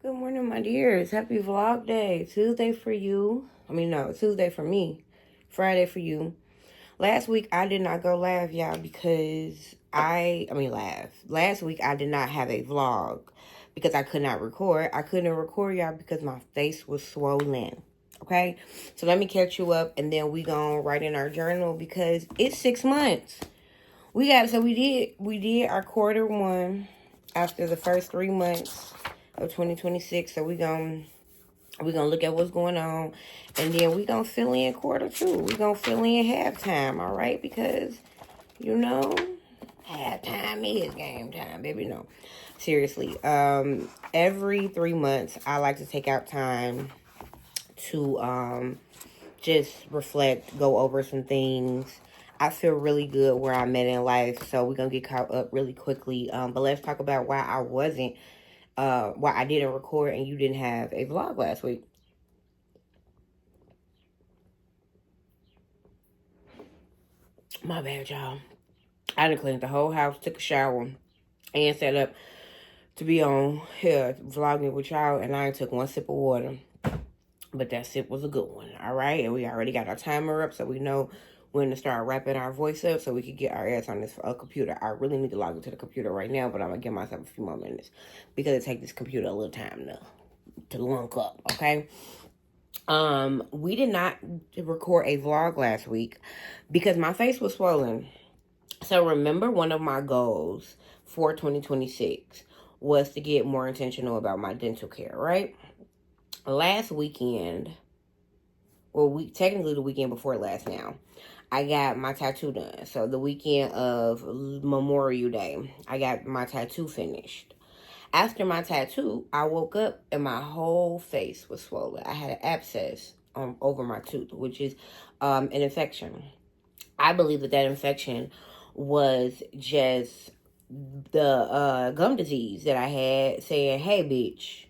Good morning, my dears. Happy vlog day. Tuesday for you. No, Tuesday for me. Friday for you. Last week I did not go live, y'all, because live. Last week I did not have a vlog because I could not record. I couldn't record, y'all, because my face was swollen. Okay? So let me catch you up and then we gonna write in our journal because it's 6 months. We did our quarter one after the first 3 months of 2026. So we gonna look at what's going on, and then we gonna fill in quarter two. We gonna fill in halftime, all right? Because you know, halftime is game time, baby. No, seriously. Every 3 months, I like to take out time to just reflect, go over some things. I feel really good where I'm at in life, so we're gonna get caught up really quickly. But let's talk about why I didn't record and you didn't have a vlog last week. My bad, y'all. I done cleaned the whole house, took a shower, and set up to be on here vlogging with y'all, and I took one sip of water. But that sip was a good one, all right? And we already got our timer up, so we know when to start wrapping our voice up so we can get our ass on this computer. I really need to log into the computer right now, but I'm going to give myself a few more minutes because it takes this computer a little time to lunk up, okay? We did not record a vlog last week because my face was swollen. So remember, one of my goals for 2026 was to get more intentional about my dental care, right? Last weekend, technically the weekend before last now, I got my tattoo done. So the weekend of Memorial Day, I got my tattoo finished. After my tattoo, I woke up and my whole face was swollen. I had an abscess over my tooth, which is an infection. I believe that infection was just the gum disease that I had saying, hey, bitch,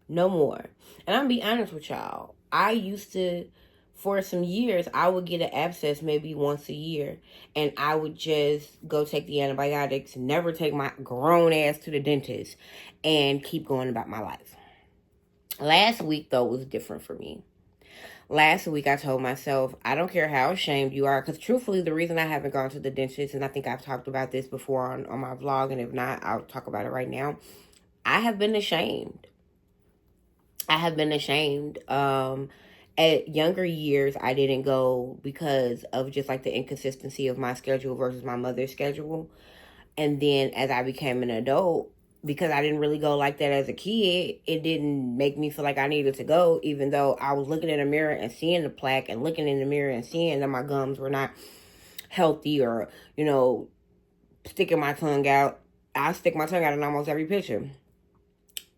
no more. And I'm going to be honest with y'all. I used to, for some years, I would get an abscess maybe once a year. And I would just go take the antibiotics, never take my grown ass to the dentist, and keep going about my life. Last week, though, was different for me. Last week, I told myself, I don't care how ashamed you are, because truthfully, the reason I haven't gone to the dentist, and I think I've talked about this before on my vlog, and if not, I'll talk about it right now. I have been ashamed. At younger years, I didn't go because of just like the inconsistency of my schedule versus my mother's schedule. And then as I became an adult, because I didn't really go like that as a kid, it didn't make me feel like I needed to go, even though I was looking in the mirror and seeing the plaque and looking in the mirror and seeing that my gums were not healthy or, sticking my tongue out. I stick my tongue out in almost every picture.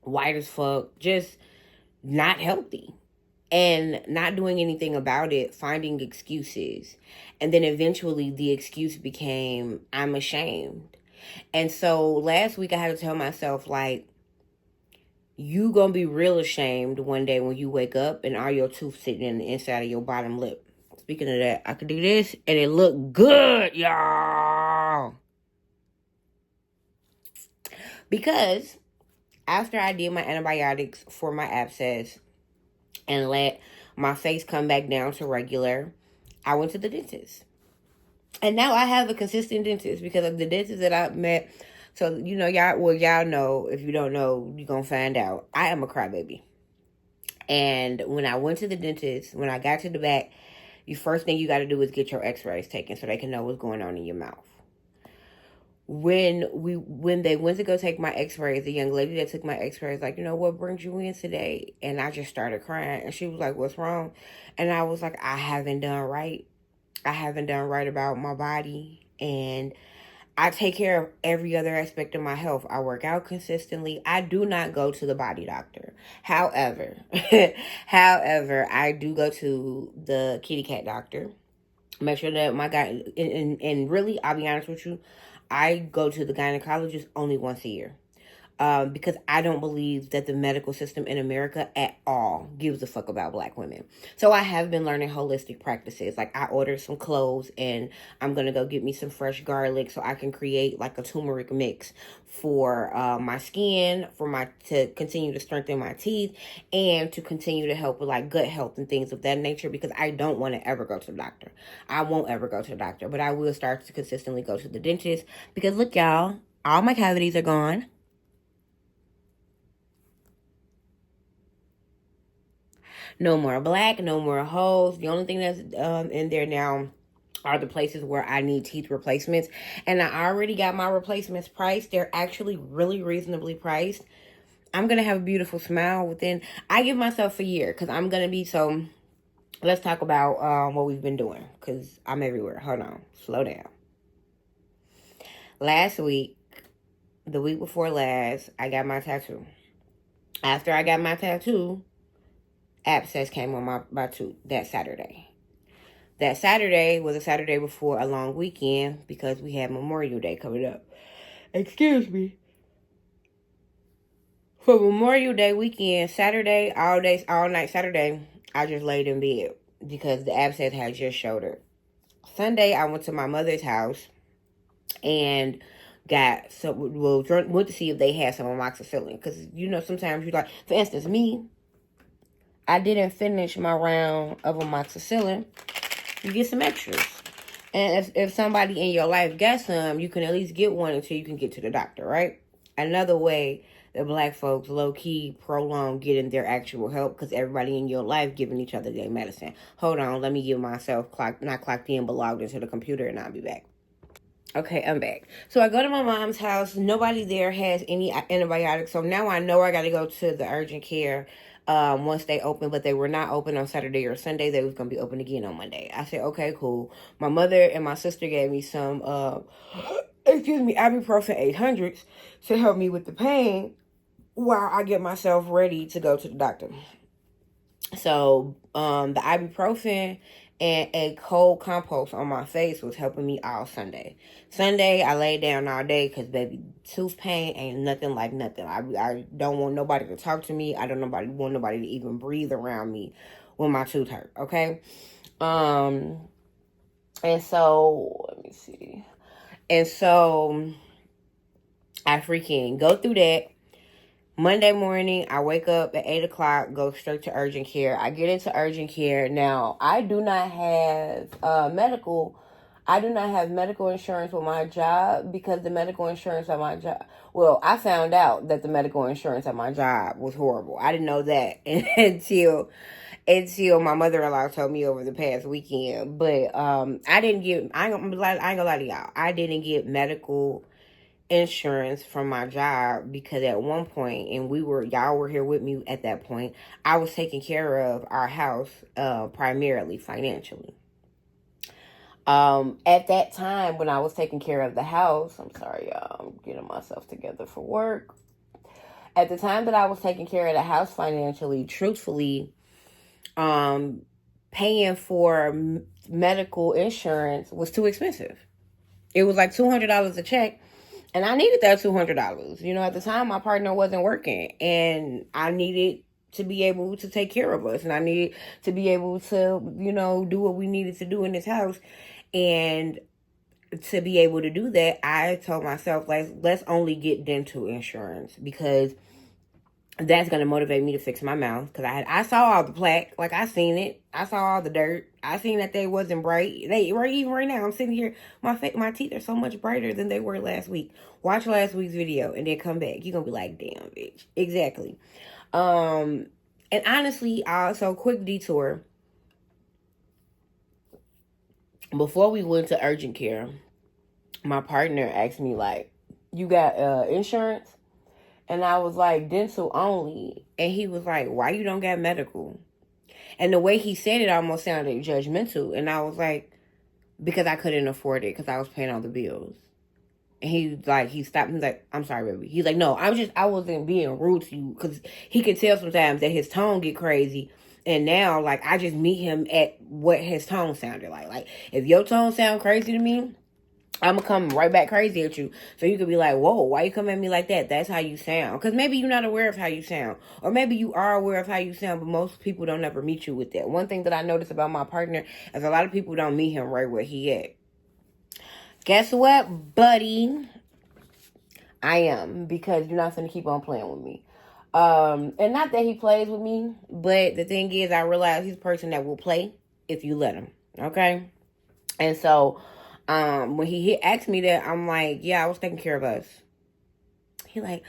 White as fuck, just not healthy. And not doing anything about it, finding excuses. And then eventually the excuse became, I'm ashamed. And so last week I had to tell myself, like, you gonna be real ashamed one day when you wake up and all your tooth sitting in the inside of your bottom lip. Speaking of that, I could do this and it look good, y'all. Because after I did my antibiotics for my abscess and let my face come back down to regular, I went to the dentist. And now I have a consistent dentist because of the dentist that I met. So, y'all know. If you don't know, you're going to find out. I am a crybaby. And when I went to the dentist, when I got to the back, the first thing you got to do is get your x-rays taken so they can know what's going on in your mouth. When they went to go take my x-rays, the young lady that took my x-rays, like, what brings you in today? And I just started crying. And she was like, what's wrong? And I was like, I haven't done right. I haven't done right about my body, and I take care of every other aspect of my health. I work out consistently. I do not go to the body doctor. However, I do go to the kitty cat doctor. Make sure that my guy, and really, I'll be honest with you, I go to the gynecologist only once a year. because I don't believe that the medical system in America at all gives a fuck about black women. So I have been learning holistic practices. Like I ordered some cloves and I'm going to go get me some fresh garlic so I can create like a turmeric mix for my skin, to continue to strengthen my teeth and to continue to help with like gut health and things of that nature, because I don't want to ever go to the doctor. I won't ever go to the doctor, but I will start to consistently go to the dentist because look, y'all, all my cavities are gone. No more black, no more holes. The only thing that's in there now are the places where I need teeth replacements. And I already got my replacements priced. They're actually really reasonably priced. I'm going to have a beautiful smile within, I give myself a year because I'm going to be so, let's talk about what we've been doing because I'm everywhere. Hold on, slow down. Last week, the week before last, I got my tattoo. After I got my tattoo, abscess came on my tooth that Saturday. That Saturday was a Saturday before a long weekend because we had Memorial Day coming up. Excuse me. For Memorial Day weekend, Saturday, all night Saturday, I just laid in bed because the abscess had just showed up. Sunday, I went to my mother's house and went to see if they had some amoxicillin. Because, sometimes you like, for instance, me, I didn't finish my round of amoxicillin. You get some extras. And if somebody in your life got some, you can at least get one until you can get to the doctor, right? Another way that black folks low-key prolong getting their actual help because everybody in your life giving each other their medicine. Hold on, let me give myself not clocked in, but logged into the computer, and I'll be back. Okay, I'm back. So I go to my mom's house. Nobody there has any antibiotics. So now I know I got to go to the urgent care once they open, but they were not open on Saturday or Sunday. They was going to be open again on Monday. I said, okay, cool. My mother and my sister gave me some, ibuprofen 800s to help me with the pain while I get myself ready to go to the doctor. So the ibuprofen and a cold compost on my face was helping me all Sunday. Sunday, I laid down all day because, baby, tooth pain ain't nothing like nothing. I don't want nobody to talk to me. I don't want nobody to even breathe around me when my tooth hurt, okay? And so, let me see. And so, I freaking go through that. Monday morning, I wake up at 8 o'clock, go straight to urgent care. I get into urgent care. Now, I do not have medical insurance with my job because the medical insurance at my job, well, I found out that the medical insurance at my job was horrible. I didn't know that until my mother-in-law told me over the past weekend. But I ain't gonna lie to y'all. I didn't get medical insurance from my job because at one point, and y'all were here with me at that point, I was taking care of our house primarily financially. At that time when I was taking care of the house, I'm sorry, y'all, I'm getting myself together for work. At the time that I was taking care of the house financially, truthfully, paying for medical insurance was too expensive. It was like $200 a check. And I needed that $200. At the time, my partner wasn't working. And I needed to be able to take care of us. And I needed to be able to, do what we needed to do in this house. And to be able to do that, I told myself, let's only get dental insurance. Because that's going to motivate me to fix my mouth. Because I saw all the plaque. Like, I seen it. I saw all the dirt. I seen that they wasn't bright. Even right now, I'm sitting here. My teeth are so much brighter than they were last week. Watch last week's video and then come back. You're going to be like, damn, bitch. Exactly. And honestly, so quick detour. Before we went to urgent care, my partner asked me, like, you got insurance? And I was like, dental only. And he was like, why you don't got medical? And the way he said it almost sounded judgmental. And I was like, because I couldn't afford it because I was paying all the bills. And he stopped. He's like, I'm sorry, baby. He's like, no, I wasn't being rude to you. Because he could tell sometimes that his tone get crazy. And now, like, I just meet him at what his tone sounded like. Like, if your tone sound crazy to me, I'm gonna come right back crazy at you. So you could be like, whoa, why you come at me like that? That's how you sound. Because maybe you're not aware of how you sound. Or maybe you are aware of how you sound, but most people don't ever meet you with that. One thing that I noticed about my partner is a lot of people don't meet him right where he at. Guess what, buddy? I am. Because you're not gonna keep on playing with me. And not that he plays with me, but the thing is, I realize he's a person that will play if you let him. Okay? And so, when he asked me that, I'm like, yeah, I was taking care of us. He like,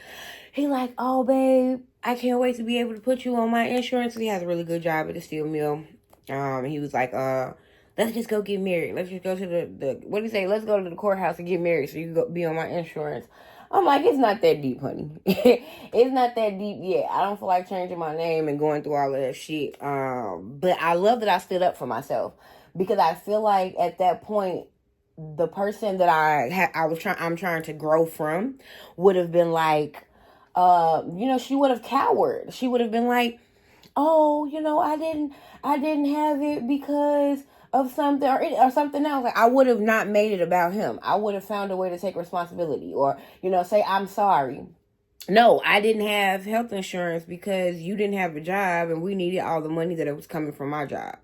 oh babe, I can't wait to be able to put you on my insurance. He has a really good job at the steel mill. He was like, let's just go get married. Let's just go to the what do you say? Let's go to the courthouse and get married so you can go be on my insurance. I'm like, it's not that deep, honey. It's not that deep yet. I don't feel like changing my name and going through all of that shit. But I love that I stood up for myself because I feel like at that point, the person that I'm trying to grow from would have been like, she would have cowered. She would have been like, oh, I didn't have it because of something or something else. Like, I would have not made it about him. I would have found a way to take responsibility or, say, I'm sorry. No, I didn't have health insurance because you didn't have a job and we needed all the money that it was coming from my job.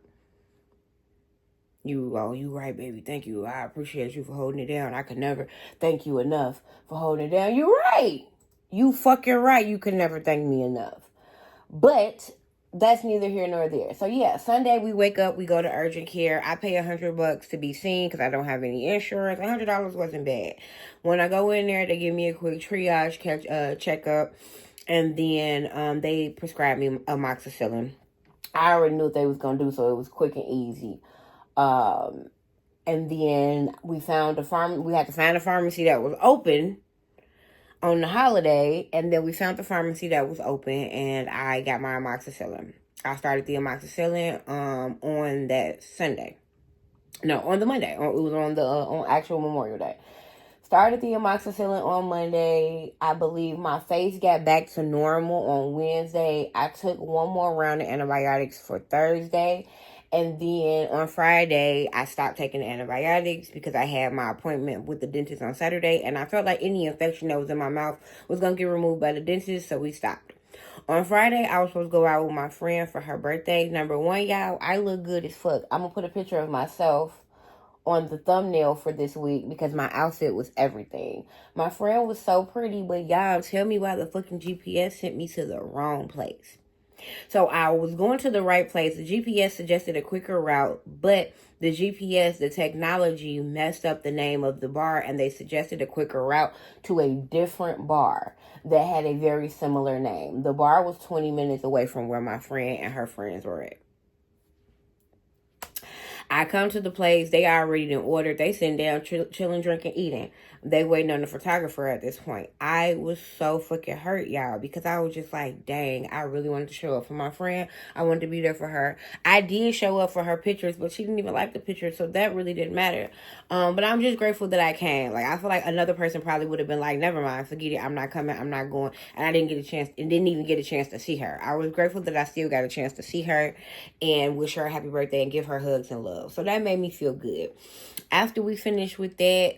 You right, baby. Thank you. I appreciate you for holding it down. I could never thank you enough for holding it down. You're right. You fucking right. You could never thank me enough. But that's neither here nor there. So yeah, Sunday we wake up, we go to urgent care. I pay $100 to be seen because I don't have any insurance. $100 wasn't bad. When I go in there, they give me a quick triage checkup, and then they prescribe me amoxicillin. I already knew what they was gonna do, so it was quick and easy. And then we found we had to find a pharmacy that was open on the holiday, and then we found the pharmacy that was open, and I got my amoxicillin. I started the amoxicillin on that Sunday. No, on the Monday. It was on actual Memorial Day. Started the amoxicillin on Monday. I believe my face got back to normal on Wednesday. I took one more round of antibiotics for Thursday. And then on Friday, I stopped taking the antibiotics because I had my appointment with the dentist on Saturday. And I felt like any infection that was in my mouth was going to get removed by the dentist, so we stopped. On Friday, I was supposed to go out with my friend for her birthday. Number one, y'all, I look good as fuck. I'm going to put a picture of myself on the thumbnail for this week because my outfit was everything. My friend was so pretty, but y'all, tell me why the fucking GPS sent me to the wrong place. So I was going to the right place. The GPS suggested a quicker route, but the GPS, the technology, messed up the name of the bar, and they suggested a quicker route to a different bar that had a very similar name. The bar was 20 minutes away from where my friend and her friends were at. I come to the place, they already done ordered. They sitting down, chilling, drinking, eating. They waiting on the photographer at this point. I was so fucking hurt, y'all, because I was just like, dang, I really wanted to show up for my friend. I wanted to be there for her. I did show up for her pictures, but she didn't even like the pictures, so that really didn't matter. But I'm just grateful that I came. Like, I feel like another person probably would have been like, never mind, forget it, I'm not coming, I'm not going. And I didn't even get a chance to see her. I was grateful that I still got a chance to see her and wish her a happy birthday and give her hugs and love. So that made me feel good. After we finished with that,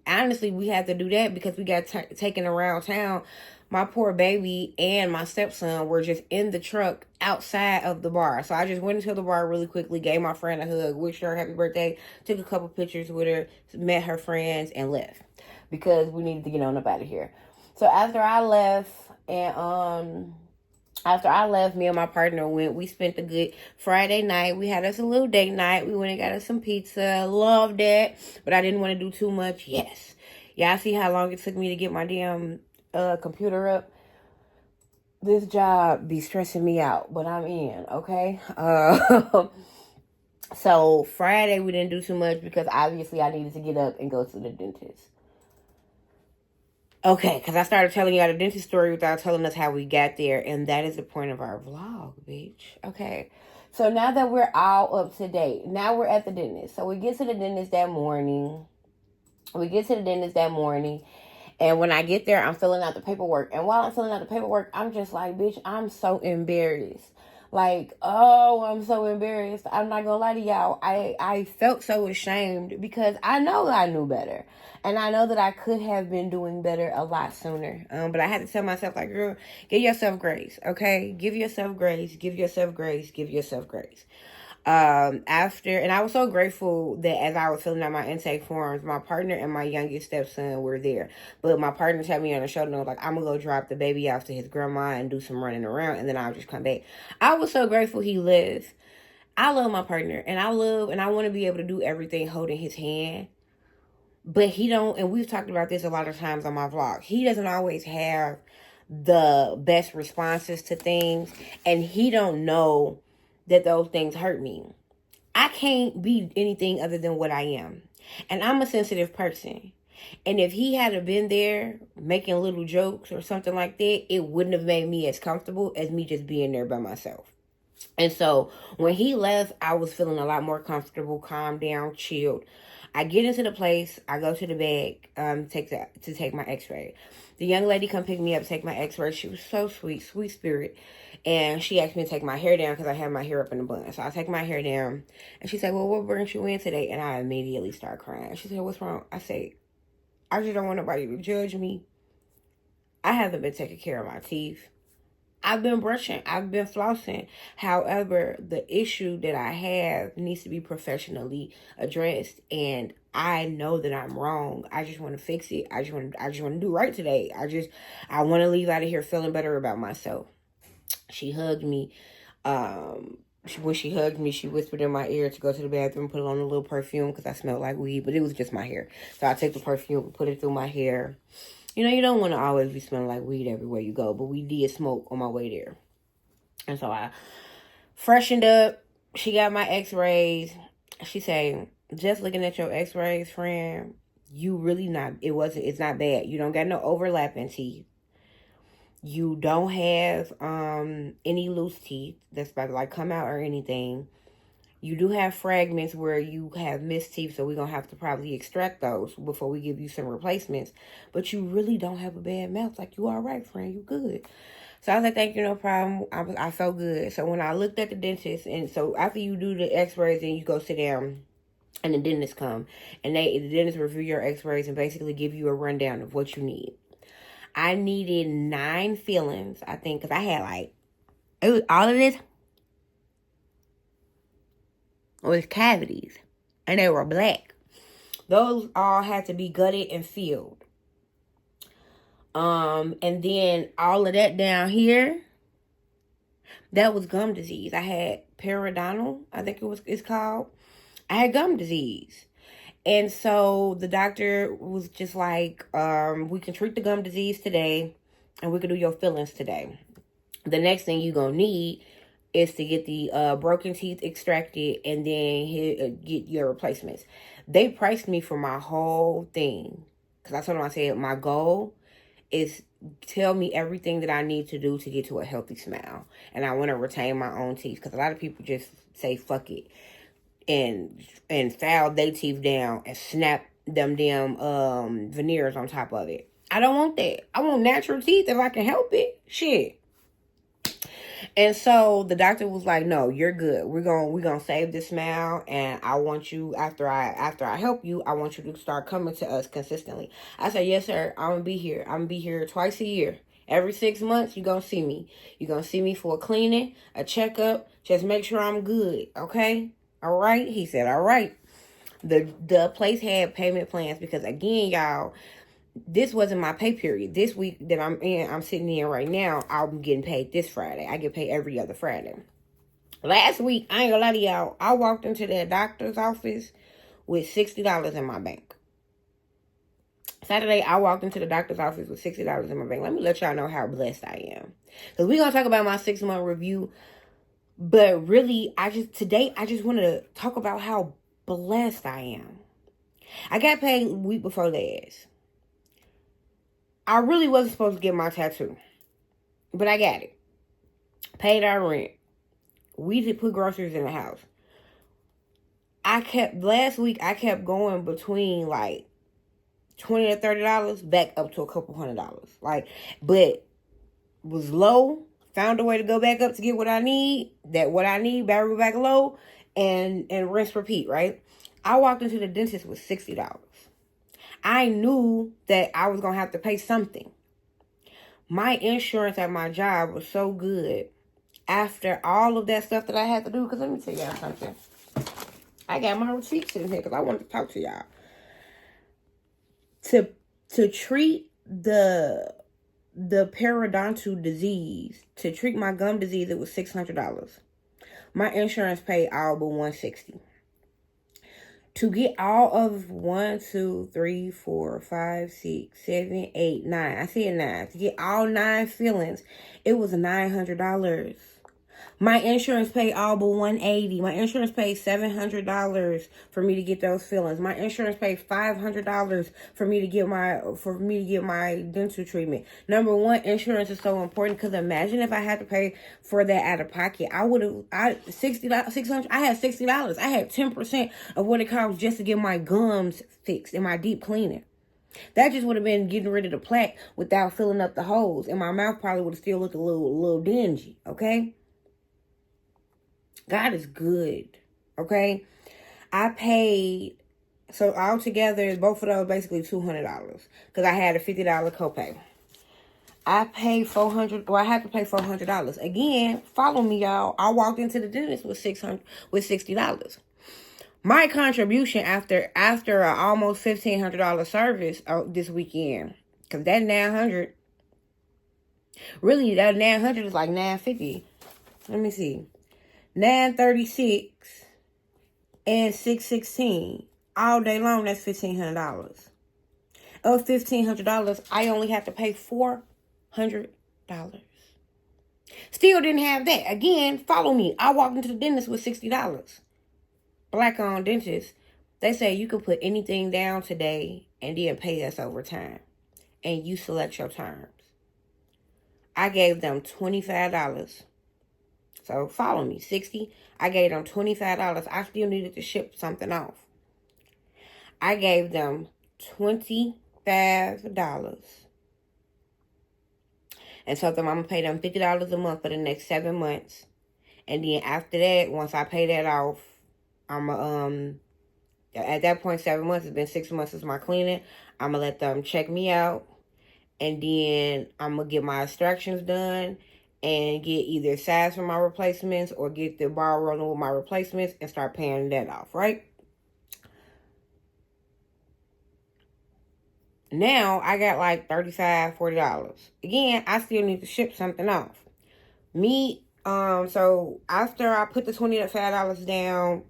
honestly, we had to do that because we got taken around town. My poor baby and my stepson were just in the truck outside of the bar. So I just went into the bar really quickly, gave my friend a hug, wished her a happy birthday, took a couple pictures with her, met her friends, and left because we needed to get on up out of here. So after I left, me and my partner we spent a good Friday night. We had us a little date night. We went and got us some pizza. Loved that. But I didn't want to do too much. Yes. Y'all see how long it took me to get my damn computer up? This job be stressing me out, but I'm in, okay? So Friday we didn't do too much because obviously I needed to get up and go to the dentist. Okay, because I started telling y'all the dentist story without telling us how we got there, and that is the point of our vlog, bitch. Okay, so now that we're all up to date, now we're at the dentist. So we get to the dentist that morning. And when I get there, I'm filling out the paperwork. And while I'm filling out the paperwork, I'm just like, bitch, I'm so embarrassed. Like, oh, I'm so embarrassed. I'm not gonna lie to y'all. I felt so ashamed because I know I knew better. And I know that I could have been doing better a lot sooner. But I had to tell myself, like, girl, give yourself grace, okay? Give yourself grace, give yourself grace, give yourself grace. After, and I was so grateful that as I was filling out my intake forms, my partner and my youngest stepson were there. But my partner tapped me on the shoulder and was like, I'm gonna go drop the baby off to his grandma and do some running around, and then I'll just come back. I was so grateful he lives. I love my partner, and I want to be able to do everything holding his hand. But he don't, and we've talked about this a lot of times on my vlog. He doesn't always have the best responses to things, and he don't know that those things hurt me. I can't be anything other than what I am. And I'm a sensitive person. And if he had been there making little jokes or something like that, it wouldn't have made me as comfortable as me just being there by myself. And so when he left, I was feeling a lot more comfortable, calmed down, chilled. I get into the place. I go to the bag to take my x-ray. The young lady come pick me up, take my x-ray. She was so sweet, sweet spirit. And she asked me to take my hair down because I had my hair up in a bun. So I take my hair down. And she said, well, what brings you in today? And I immediately start crying. She said, what's wrong? I say, I just don't want nobody to judge me. I haven't been taking care of my teeth. I've been brushing. I've been flossing. However, the issue that I have needs to be professionally addressed, and I know that I'm wrong. I just want to fix it. I just want to do right today. I want to leave out of here feeling better about myself. She hugged me. When she hugged me, she whispered in my ear to go to the bathroom, put on a little perfume because I smelled like weed, but it was just my hair. So I take the perfume, put it through my hair. You know, you don't want to always be smelling like weed everywhere you go, but we did smoke on my way there. And so I freshened up. She got my x-rays. She said, just looking at your x-rays, friend, you really not, it's not bad. You don't got no overlapping teeth. You don't have any loose teeth that's about to like come out or anything. You do have fragments where you have missed teeth, so we're going to have to probably extract those before we give you some replacements. But you really don't have a bad mouth. Like, you all right, friend. You good. So I was like, thank you, no problem. I felt good. So when I looked at the dentist, and so after you do the x-rays, then you go sit down, and the dentist come. And the dentist review your x-rays and basically give you a rundown of what you need. I needed 9 fillings, I think, because I had like, it was all of this was cavities, and they were black. Those all had to be gutted and filled. And then all of that down here, that was gum disease. I had periodontal, I think it's called. I had gum disease. And so the doctor was just like, we can treat the gum disease today, and we can do your fillings today. The next thing you're going to need is to get the broken teeth extracted and then get your replacements. They priced me for my whole thing. Because I told them, I said, my goal is tell me everything that I need to do to get to a healthy smile. And I want to retain my own teeth. Because a lot of people just say, fuck it. And file their teeth down and snap them damn veneers on top of it. I don't want that. I want natural teeth if I can help it. Shit. And so the doctor was like, no, you're good. We're gonna save this smile, and I want you, after I help you, I want you to start coming to us consistently. I said, yes, sir, I'm gonna be here. I'm gonna be here twice a year. Every 6 months, you're gonna see me. You're gonna see me for a cleaning, a checkup. Just make sure I'm good, okay? All right? He said, all right. The place had payment plans because, again, y'all, this wasn't my pay period. This week that I'm sitting in right now, I'm getting paid this Friday. I get paid every other Friday. Last week, I ain't gonna lie to y'all, I walked into that doctor's office with $60 in my bank. Saturday, I walked into the doctor's office with $60 in my bank. Let me let y'all know how blessed I am. Because we're going to talk about my 6-month review. But really, today, I just wanted to talk about how blessed I am. I got paid the week before last. I really wasn't supposed to get my tattoo, but I got it. Paid our rent. We did put groceries in the house. Last week, I kept going between like $20 to $30 back up to a couple $100. Like, but was low found a way to go back up to get what I need, battery back low, and rinse repeat, right? I walked into the dentist with $60. I knew that I was going to have to pay something. My insurance at my job was so good after all of that stuff that I had to do. Because let me tell y'all something. I got my receipts in here because I wanted to talk to y'all. To treat the periodontal disease, to treat my gum disease, it was $600. My insurance paid all but $160. To get all of 1, 2, 3, 4, 5, 6, 7, 8, 9. I said 9. To get all 9 fillings, it was $900. My insurance paid all but $180. My insurance paid $700 for me to get those fillings. My insurance paid $500 for me to get my dental treatment. Number one, insurance is so important because imagine if I had to pay for that out of pocket. $600. I had $60. I had 10% of what it costs just to get my gums fixed and my deep cleaning. That just would have been getting rid of the plaque without filling up the holes, and my mouth probably would have still looked a little dingy. Okay. God is good, okay? I paid, so altogether, both of those basically $200 because I had a $50 copay. I paid I had to pay $400. Again, follow me, y'all. I walked into the dentist with $60. My contribution after a almost $1,500 service this weekend, because that $900, really that $900 is like $950. Let me see. $936 and $616 all day long. That's $1,500. Of $1,500, I only have to pay $400. Still didn't have that. Again, follow me. I walked into the dentist with $60. Black-owned dentist. They say you can put anything down today and then pay us over time, and you select your terms. I gave them $25. So follow me, $60. I gave them $25. I still needed to ship something off. I gave them $25. And told them I'm going to pay them $50 a month for the next 7 months. And then after that, once I pay that off, at that point, 7 months, it's been 6 months since my cleaning. I'm going to let them check me out. And then I'm going to get my extractions done and get either size for my replacements or get the ball rolling with my replacements and start paying that off, right? Now, I got like $35, $40. Again, I still need to ship something off. So after I put the $25 down,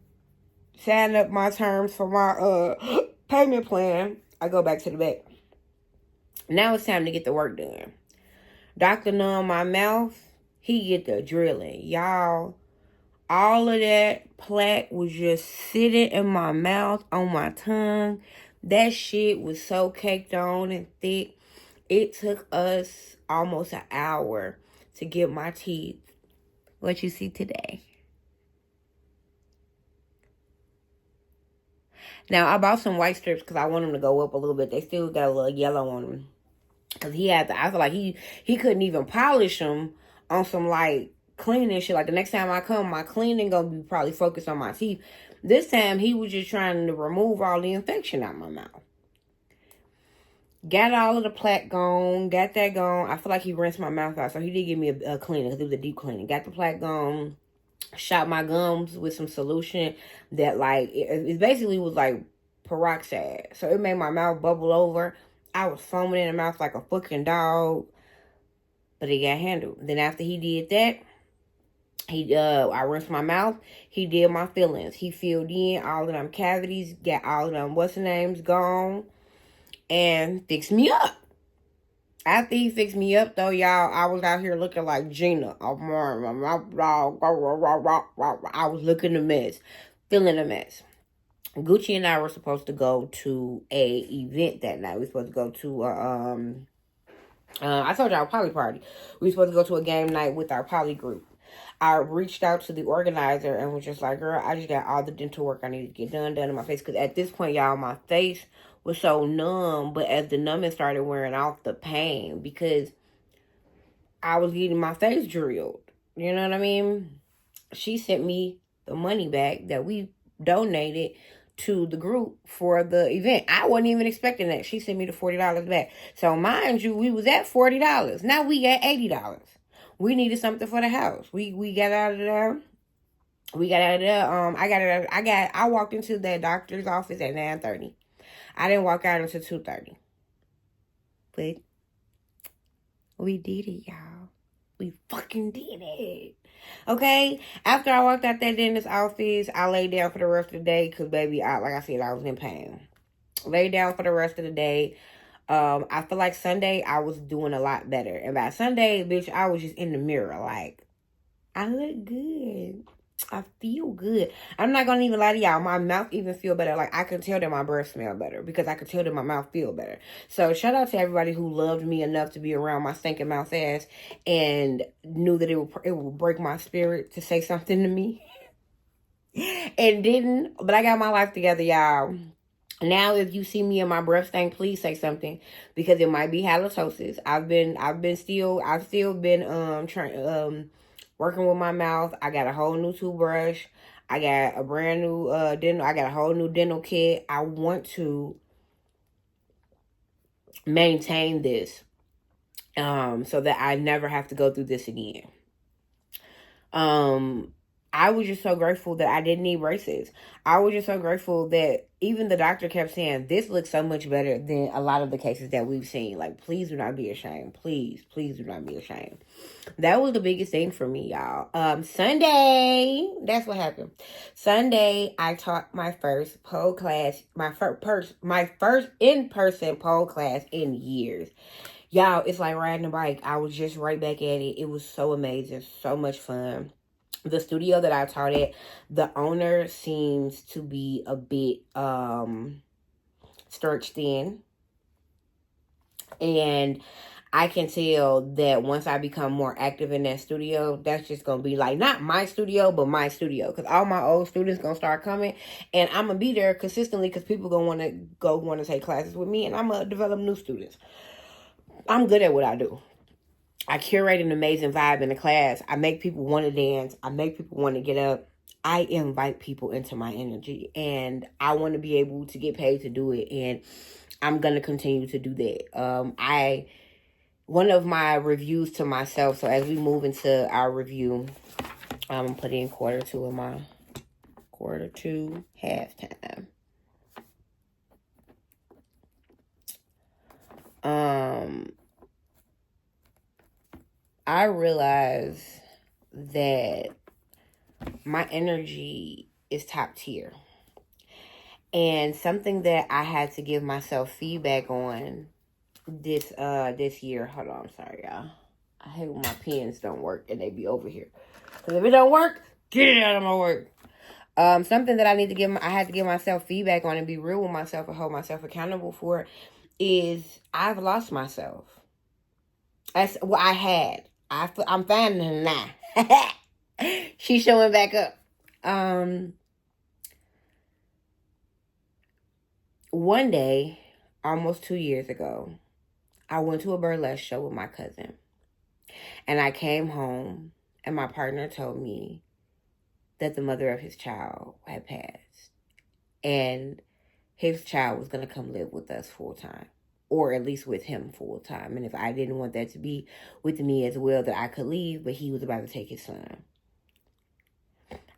signed up my terms for my payment plan, I go back to the back. Now it's time to get the work done. Dr. Numb my mouth, he get the drilling. Y'all, all of that plaque was just sitting in my mouth, on my tongue. That shit was so caked on and thick. It took us almost an hour to get my teeth what you see today. Now, I bought some white strips because I want them to go up a little bit. They still got a little yellow on them. Because I feel like he couldn't even polish them on some, like, cleaning shit. Like, the next time I come, my cleaning going to be probably focused on my teeth. This time, he was just trying to remove all the infection out of my mouth. Got all of the plaque gone. Got that gone. I feel like he rinsed my mouth out. So, he did give me a cleaning because it was a deep cleaning. Got the plaque gone. Shot my gums with some solution that, like, it basically was like peroxide. So it made my mouth bubble over. I was foaming in the mouth like a fucking dog. But it got handled. Then after he did that, I rinsed my mouth. He did my fillings. He filled in all of them cavities, got all of them what's-the-names gone, and fixed me up. After he fixed me up, though, y'all, I was out here looking like Gina. I was looking a mess, feeling a mess. Gucci and I were supposed to go to a event that night. We were supposed to go to I told y'all, poly party. We were supposed to go to a game night with our poly group. I reached out to the organizer and was just like, girl, I just got all the dental work I need to get done in my face. Because at this point, y'all, my face was so numb. But as the numbing started wearing off, the pain. Because I was getting my face drilled. You know what I mean? She sent me the money back that we donated to the group for the event. I wasn't even expecting that. She sent me the $40 back. So mind you, we was at $40. Now we at $80. We needed something for the house. We got out of there. We got out of there. I walked into that doctor's office at 9:30. I didn't walk out until 2:30. But we did it, y'all. We fucking did it. Okay? After I walked out that dentist office, I laid down for the rest of the day because, baby, like I said, I was in pain. Laid down for the rest of the day. I feel like Sunday I was doing a lot better. And by Sunday, bitch, I was just in the mirror like, I look good. I feel good. I'm not gonna even lie to y'all. My mouth even feel better. Like, I can tell that my breath smell better because I can tell that my mouth feel better. So shout out to everybody who loved me enough to be around my stinking mouth ass and knew that it would break my spirit to say something to me. And didn't. But I got my life together, y'all. Now, if you see me and my breath stink, please say something because it might be halitosis. I've still been trying working with my mouth. I got a whole new toothbrush. I got a brand new dental. I got a whole new dental kit. I want to maintain this so that I never have to go through this again. I was just so grateful that I didn't need braces. I was just so grateful that even the doctor kept saying, this looks so much better than a lot of the cases that we've seen. Like, please do not be ashamed. Please do not be ashamed. That was the biggest thing for me, y'all. Sunday, that's what happened. Sunday, I taught my first pole class, my first in-person pole class in years. Y'all, it's like riding a bike. I was just right back at it. It was so amazing, so much fun. The studio that I taught at, the owner seems to be a bit stretched thin. And I can tell that once I become more active in that studio, that's just going to be like, not my studio, but my studio. Because all my old students going to start coming. And I'm going to be there consistently because people going to want to take classes with me. And I'm going to develop new students. I'm good at what I do. I curate an amazing vibe in the class. I make people want to dance. I make people want to get up. I invite people into my energy. And I want to be able to get paid to do it. And I'm going to continue to do that. One of my reviews to myself, so as we move into our review, I'm going to put in quarter two halftime. I realize that my energy is top tier. And something that I had to give myself feedback on this year. Hold on, I'm sorry, y'all. I hate when my pens don't work and they be over here. Because if it don't work, get it out of my work. Something that I had to give myself feedback on and be real with myself and hold myself accountable for is I've lost myself. That's what I had. I'm finding her now. She's showing back up. One day, almost 2 years ago, I went to a burlesque show with my cousin. And I came home and my partner told me that the mother of his child had passed. And his child was going to come live with us full time. Or at least with him full time. And if I didn't want that to be with me as well, that I could leave, but he was about to take his son.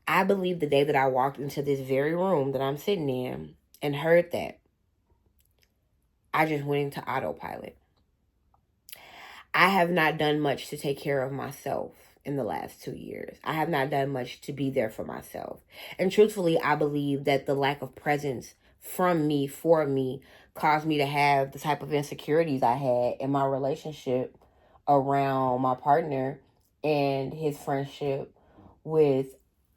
I believe the day that I walked into this very room that I'm sitting in and heard that, I just went into autopilot. I have not done much to take care of myself in the last 2 years. I have not done much to be there for myself. And truthfully, I believe that the lack of presence from me, for me, caused me to have the type of insecurities I had in my relationship around my partner and his friendship with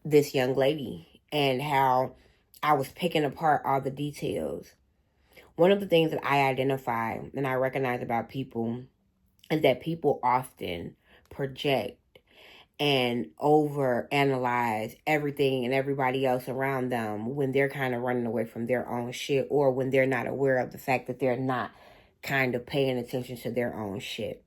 this young lady and how I was picking apart all the details. One of the things that I identify and I recognize about people is that people often project and overanalyze everything and everybody else around them when they're kind of running away from their own shit or when they're not aware of the fact that they're not kind of paying attention to their own shit.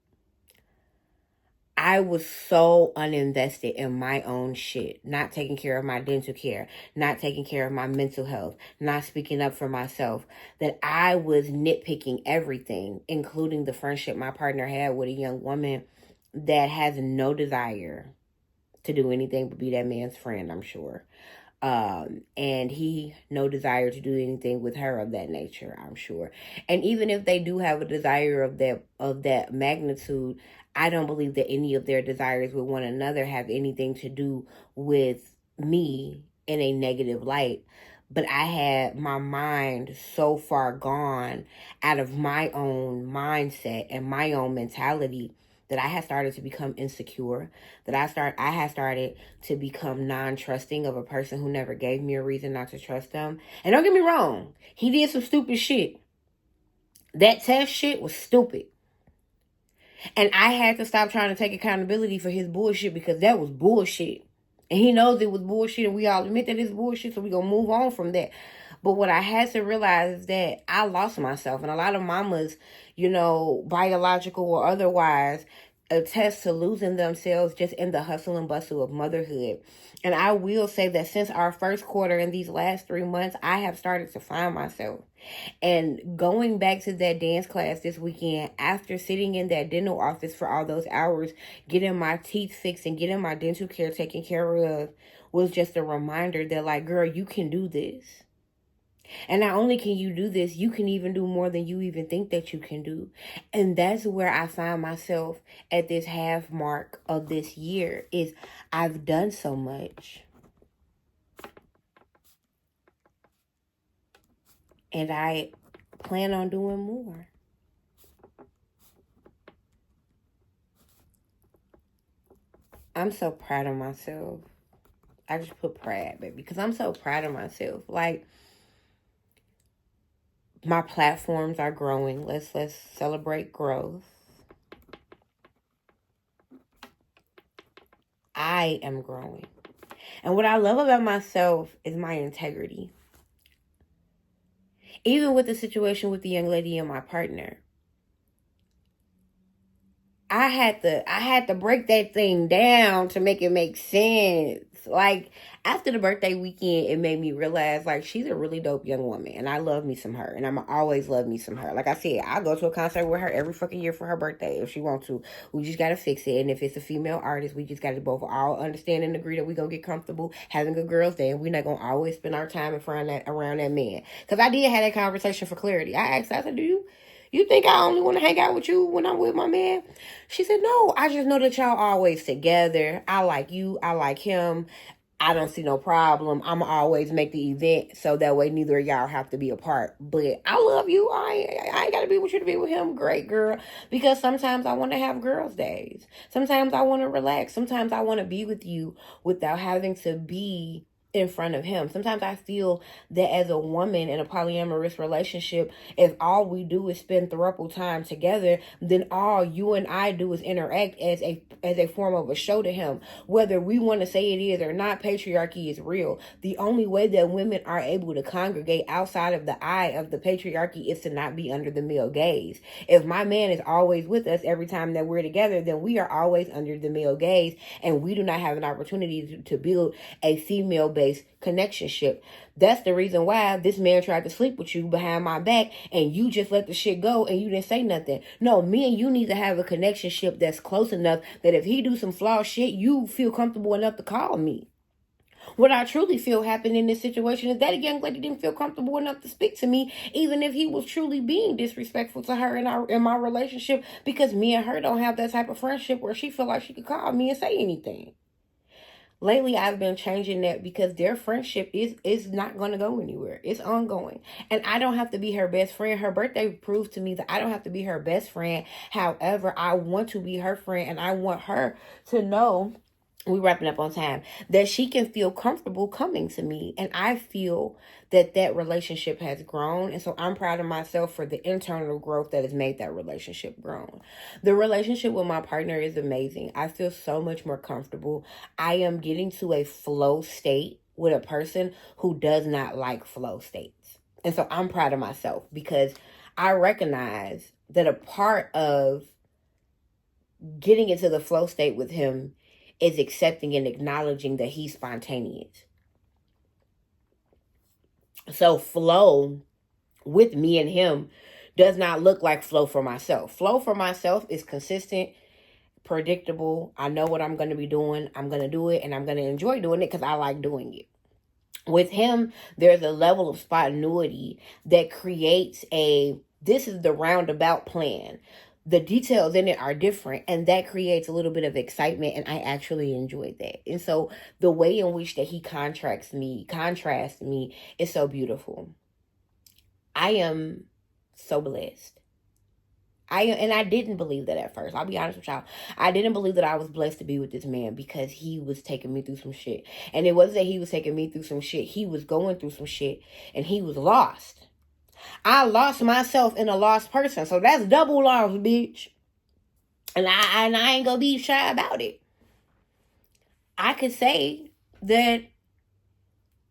I was so uninvested in my own shit, not taking care of my dental care, not taking care of my mental health, not speaking up for myself, that I was nitpicking everything, including the friendship my partner had with a young woman that has no desire to do anything but be that man's friend, I'm sure. And he no desire to do anything with her of that nature, I'm sure. And even if they do have a desire of that magnitude, I don't believe that any of their desires with one another have anything to do with me in a negative light. But I had my mind so far gone out of my own mindset and my own mentality that I had started to become insecure, that I had started to become non-trusting of a person who never gave me a reason not to trust them. And don't get me wrong, he did some stupid shit. That test shit was stupid. And I had to stop trying to take accountability for his bullshit because that was bullshit. And he knows it was bullshit, and we all admit that it's bullshit, so we gonna move on from that. But what I had to realize is that I lost myself. And a lot of mamas, biological or otherwise, attest to losing themselves just in the hustle and bustle of motherhood. And I will say that since our first quarter in these last 3 months, I have started to find myself. And going back to that dance class this weekend, after sitting in that dental office for all those hours, getting my teeth fixed and getting my dental care taken care of, was just a reminder that, like, girl, you can do this. And not only can you do this, you can even do more than you even think that you can do. And that's where I find myself at this half mark of this year, is I've done so much. And I plan on doing more. I'm so proud of myself. I just put proud, baby, because I'm so proud of myself. Like, my platforms are growing. Let's celebrate growth. I am growing. And what I love about myself is my integrity. Even with the situation with the young lady and my partner, I had to break that thing down to make it make sense. Like, after the birthday weekend, it made me realize, like, she's a really dope young woman, and I love me some her, and I'm always love me some her. Like I said, I go to a concert with her every fucking year for her birthday if she wants to. We just gotta fix it, and if it's a female artist, we just gotta both all understand and agree that we gonna get comfortable having a girls' day, and we're not gonna always spend our time in front of around that man. Because I did have that conversation for clarity. I asked her, I said, do you think I only want to hang out with you when I'm with my man? She said, no, I just know that y'all always together. I like you. I like him. I don't see no problem. I'm always make the event so that way neither of y'all have to be apart. But I love you. I ain't got to be with you to be with him. Great, girl. Because sometimes I want to have girls' days. Sometimes I want to relax. Sometimes I want to be with you without having to be in front of him. Sometimes I feel that as a woman in a polyamorous relationship, if all we do is spend throuple time together, then all you and I do is interact as a form of a show to him. Whether we want to say it is or not, patriarchy is real. The only way that women are able to congregate outside of the eye of the patriarchy is to not be under the male gaze. If my man is always with us every time that we're together, then we are always under the male gaze, and we do not have an opportunity to build a female-based connectionship. That's the reason why this man tried to sleep with you behind my back and you just let the shit go and you didn't say nothing. No, me and you need to have a connectionship that's close enough that if he do some flawed shit, you feel comfortable enough to call me. What I truly feel happened in this situation is that a young lady didn't feel comfortable enough to speak to me, even if he was truly being disrespectful to her in my relationship, because me and her don't have that type of friendship where she feel like she could call me and say anything. Lately, I've been changing that because their friendship is not going to go anywhere. It's ongoing. And I don't have to be her best friend. Her birthday proved to me that I don't have to be her best friend. However, I want to be her friend, and I want her to know, we wrapping up on time, that she can feel comfortable coming to me. And I feel that relationship has grown. And so I'm proud of myself for the internal growth that has made that relationship grown. The relationship with my partner is amazing. I feel so much more comfortable. I am getting to a flow state with a person who does not like flow states. And so I'm proud of myself because I recognize that a part of getting into the flow state with him is accepting and acknowledging that he's spontaneous. So flow with me and him does not look like flow for myself. Flow for myself is consistent, predictable. I know what I'm going to be doing. I'm going to do it, and I'm going to enjoy doing it because I like doing it. With him, there's a level of spontaneity that creates this is the roundabout plan. The details in it are different, and that creates a little bit of excitement, and I actually enjoy that. And so the way in which that he contrasts me is so beautiful. I am so blessed. I didn't believe that at first. I'll be honest with y'all. I didn't believe that I was blessed to be with this man because he was taking me through some shit. And it wasn't that he was taking me through some shit. He was going through some shit, and he was lost. I lost myself in a lost person. So that's double loss, bitch. And I ain't gonna be shy about it. I could say that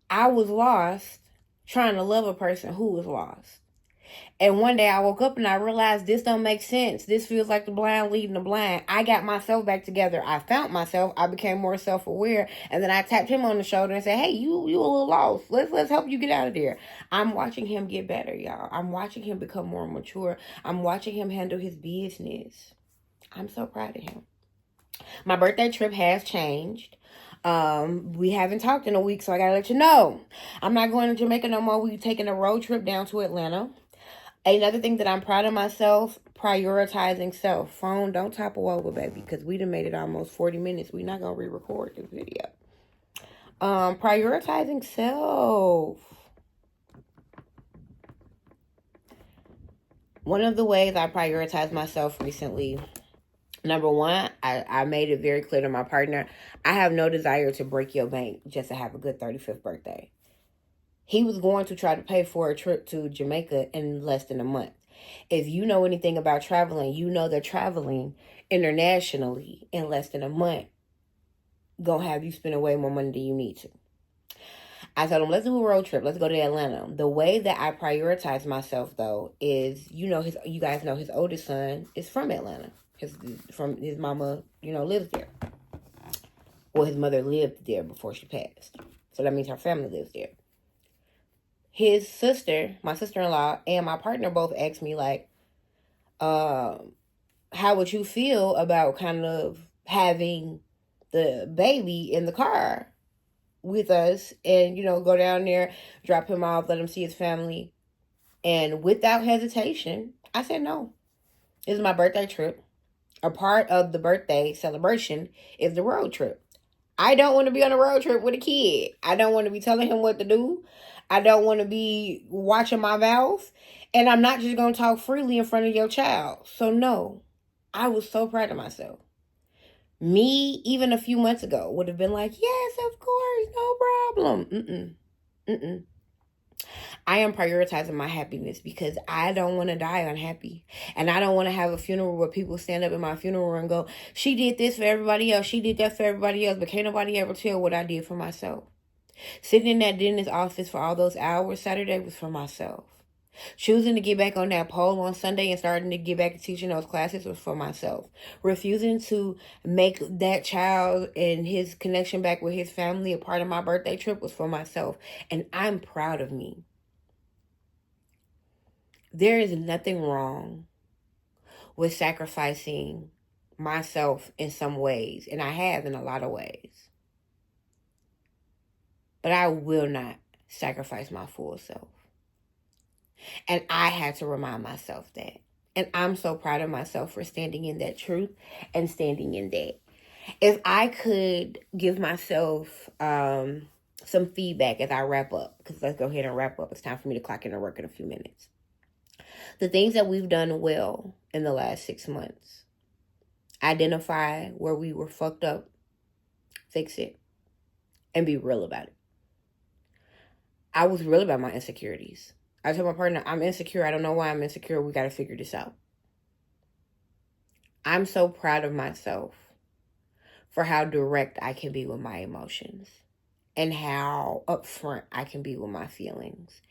I was lost trying to love a person who was lost. And one day I woke up and I realized this don't make sense. This feels like the blind leading the blind. I got myself back together. I found myself. I became more self-aware. And then I tapped him on the shoulder and said, hey, you a little lost. Let's help you get out of there. I'm watching him get better, y'all. I'm watching him become more mature. I'm watching him handle his business. I'm so proud of him. My birthday trip has changed. We haven't talked in a week, so I gotta let you know. I'm not going to Jamaica no more. We're taking a road trip down to Atlanta. Another thing that I'm proud of myself, prioritizing self. Phone, don't topple over, baby, because we done made it almost 40 minutes. We're not going to re-record this video. Prioritizing self. One of the ways I prioritize myself recently, number one, I made it very clear to my partner, I have no desire to break your bank just to have a good 35th birthday. He was going to try to pay for a trip to Jamaica in less than a month. If you know anything about traveling, you know that traveling internationally in less than a month gonna have you spending way more money than you need to. I told him, let's do a road trip. Let's go to Atlanta. The way that I prioritize myself, though, is, you guys know his oldest son is from Atlanta. His mama, lives there. Well, his mother lived there before she passed. So that means her family lives there. His sister, my sister-in-law, and my partner both asked me, like, how would you feel about kind of having the baby in the car with us and, go down there, drop him off, let him see his family. And without hesitation, I said no. This is my birthday trip. A part of the birthday celebration is the road trip. I don't want to be on a road trip with a kid. I don't want to be telling him what to do. I don't want to be watching my mouth. And I'm not just going to talk freely in front of your child. So no, I was so proud of myself. Me, even a few months ago, would have been like, yes, of course, no problem. I am prioritizing my happiness because I don't want to die unhappy. And I don't want to have a funeral where people stand up in my funeral and go, she did this for everybody else. She did that for everybody else. But can't nobody ever tell what I did for myself. Sitting in that dentist office for all those hours Saturday was for myself. Choosing to get back on that pole on Sunday and starting to get back to teaching those classes was for myself. Refusing to make that child and his connection back with his family a part of my birthday trip was for myself. And I'm proud of me. There is nothing wrong with sacrificing myself in some ways, and I have in a lot of ways. But I will not sacrifice my full self. And I had to remind myself that. And I'm so proud of myself for standing in that truth and standing in that. If I could give myself some feedback as I wrap up, because let's go ahead and wrap up. It's time for me to clock in and work in a few minutes. The things that we've done well in the last 6 months. Identify where we were fucked up. Fix it. And be real about it. I was real about my insecurities. I told my partner, I'm insecure. I don't know why I'm insecure. We got to figure this out. I'm so proud of myself for how direct I can be with my emotions and how upfront I can be with my feelings.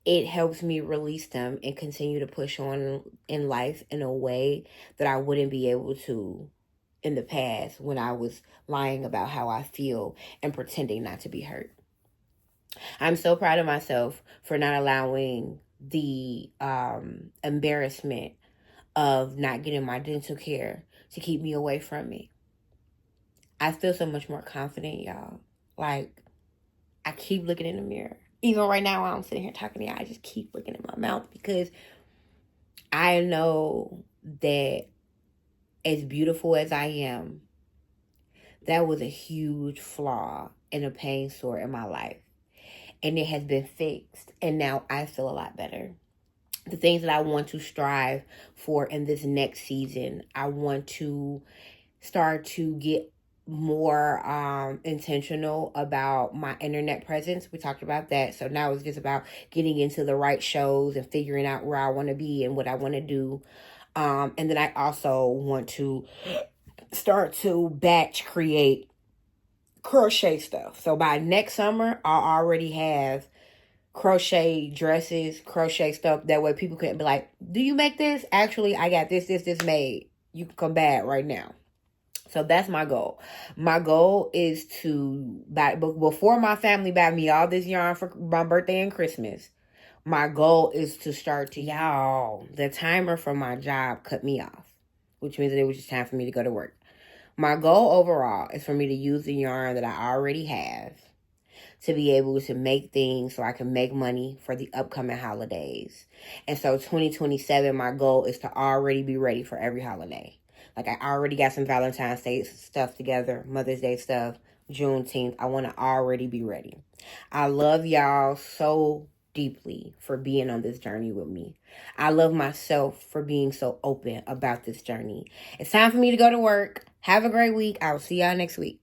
it helps me release them and continue to push on in life in a way that I wouldn't be able to in the past when I was lying about how I feel and pretending not to be hurt. I'm so proud of myself for not allowing the embarrassment of not getting my dental care to keep me away from it. I feel so much more confident, y'all. Like, I keep looking in the mirror. Even right now while I'm sitting here talking to y'all, I just keep looking in my mouth because I know that as beautiful as I am, that was a huge flaw and a pain sore in my life. And it has been fixed. And now I feel a lot better. The things that I want to strive for in this next season, I want to start to get more intentional about my internet presence. We talked about that. So now it's just about getting into the right shows and figuring out where I want to be and what I want to do. And then I also want to start to batch create crochet stuff. So by next summer, I'll already have crochet dresses, crochet stuff. That way people can be like, do you make this? Actually, I got this made. You can come back right now. So that's my goal. My goal is to buy, before my family buy me all this yarn for my birthday and Christmas, my goal is to start to, y'all, the timer for my job cut me off, which means that it was just time for me to go to work. My goal overall is for me to use the yarn that I already have to be able to make things so I can make money for the upcoming holidays. And so 2027, my goal is to already be ready for every holiday. Like, I already got some Valentine's Day stuff together, Mother's Day stuff, Juneteenth. I want to already be ready. I love y'all so deeply for being on this journey with me. I love myself for being so open about this journey. It's time for me to go to work. Have a great week. I will see y'all next week.